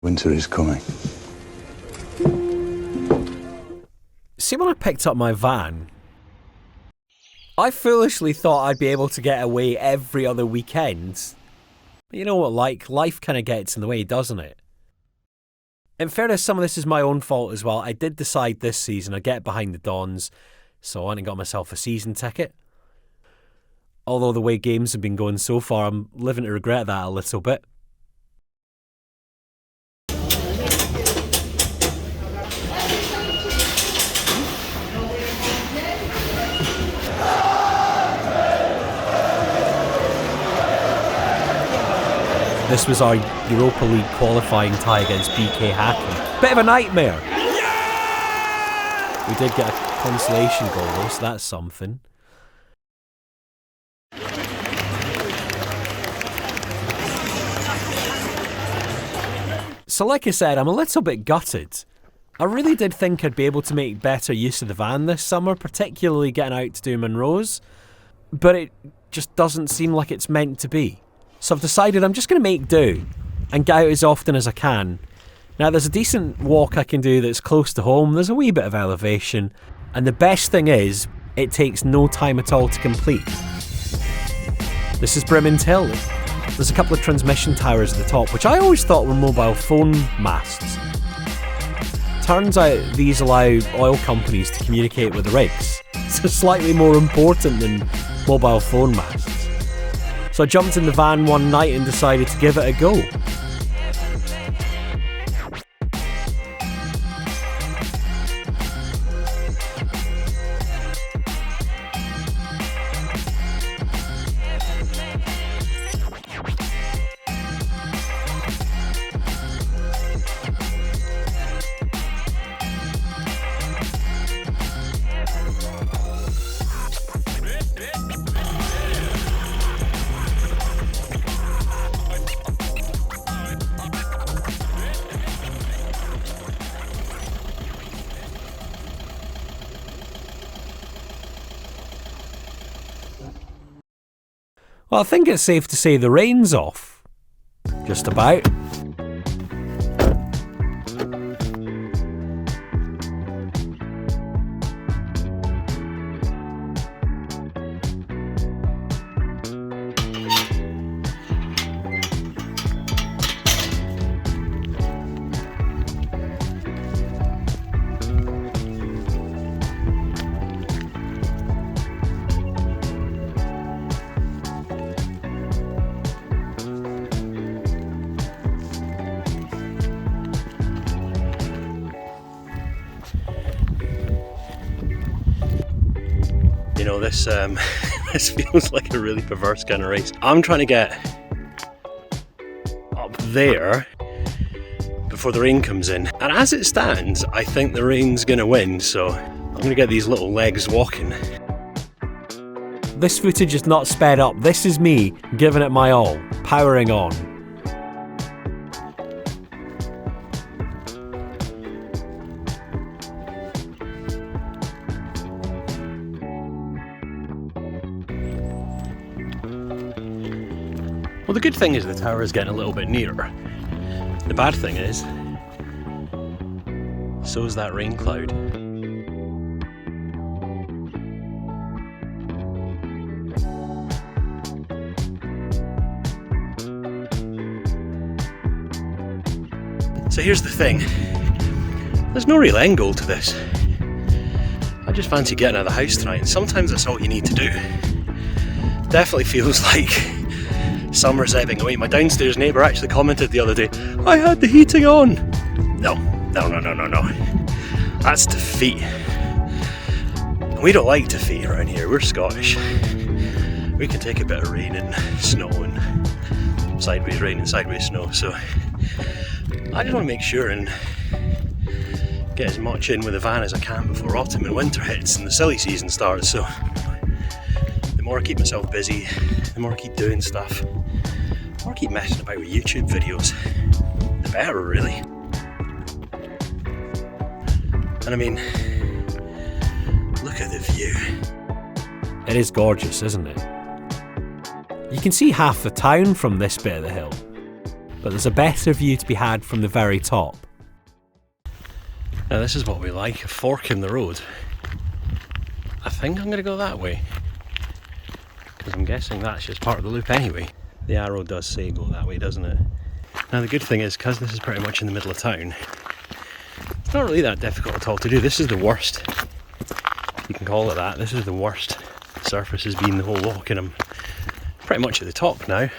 Winter is coming. See, when I picked up my van, I foolishly thought I'd be able to get away every other weekend. But you know what, life kind of gets in the way, doesn't it? In fairness, some of this is my own fault as well. I did decide this season I'd get behind the Dons, so I went and got myself a season ticket. Although the way games have been going so far, I'm living to regret that a little bit. This was our Europa League qualifying tie against BK Hackney. Bit of a nightmare. We did get a consolation goal though, so that's something. So like I said, I'm a little bit gutted. I really did think I'd be able to make better use of the van this summer, particularly getting out to do Monroe's, but it just doesn't seem like it's meant to be. So I've decided I'm just going to make do and get out as often as I can. Now there's a decent walk I can do that's close to home, there's a wee bit of elevation, and the best thing is, it takes no time at all to complete. This is Brimmond Hill. There's a couple of transmission towers at the top, which I always thought were mobile phone masts. Turns out these allow oil companies to communicate with the rigs. So slightly more important than mobile phone masts. So I jumped in the van one night and decided to give it a go. Well, I think it's safe to say the rain's off. Just about. You know, this feels like a really perverse kind of race. I'm trying to get up there before the rain comes in. And as it stands, I think the rain's going to win, so I'm going to get these little legs walking. This footage is not sped up. This is me giving it my all, powering on. Well, the good thing is the tower is getting a little bit nearer. The bad thing is, so is that rain cloud. So here's the thing, there's no real end goal to this. I just fancy getting out of the house tonight, and sometimes that's all you need to do. Definitely feels like summer's ebbing away. My downstairs neighbour actually commented the other day, I had the heating on. No. That's defeat. And we don't like defeat around here, we're Scottish. We can take a bit of rain and snow and sideways rain and sideways snow, so I just want to make sure and get as much in with the van as I can before autumn and winter hits and the silly season starts. So the more I keep myself busy, the more I keep doing stuff, the more I keep messing about with YouTube videos, the better really. And I mean, look at the view. It is gorgeous, isn't it? You can see half the town from this bit of the hill. but there's a better view to be had from the very top. Now this is what we like, a fork in the road. I think I'm going to go that way, because I'm guessing that's just part of the loop anyway. The arrow does say go that way, doesn't it? Now the good thing is, because this is pretty much in the middle of town, it's not really that difficult at all to do. This is the worst, you can call it that, this is the worst surface has been the whole walk, and I'm pretty much at the top now.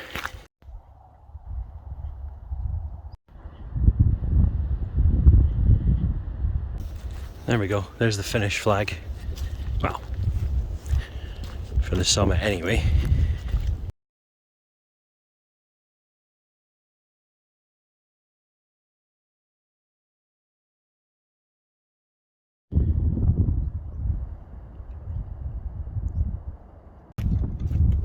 There we go, there's the finish flag. Well, for the summit anyway.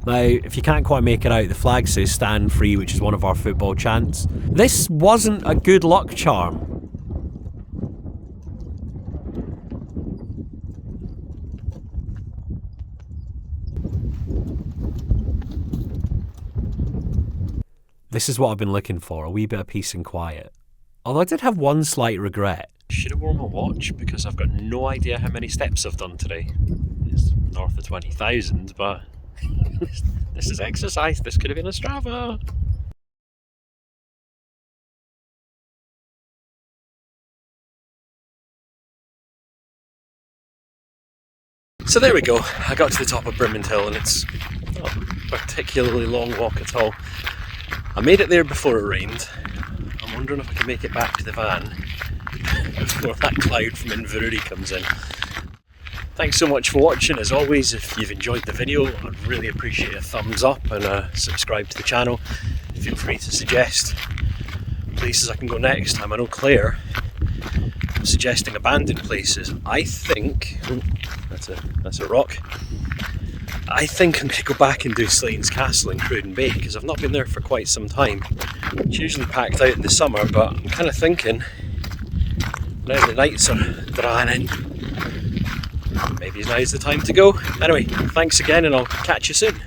Now, if you can't quite make it out, the flag says stand free, which is one of our football chants. This wasn't a good luck charm. This is what I've been looking for, a wee bit of peace and quiet. Although I did have one slight regret. Should have worn my watch, because I've got no idea how many steps I've done today. It's north of 20,000, but this is exercise, this could have been a Strava. So there we go, I got to the top of Brimmond Hill, and it's not a particularly long walk at all. I made it there before it rained. I'm wondering if I can make it back to the van before that cloud from Inverurie comes in. Thanks so much for watching. As always, if you've enjoyed the video, I'd really appreciate a thumbs up and subscribe to the channel. Feel free to suggest places I can go next time. I know Claire was suggesting abandoned places. I think, oh, that's a rock. I think I'm going to go back and do Slains Castle in Cruden Bay, because I've not been there for quite some time. It's usually packed out in the summer, but I'm kind of thinking, now the nights are drawing in, maybe now's the time to go. Anyway, thanks again, and I'll catch you soon.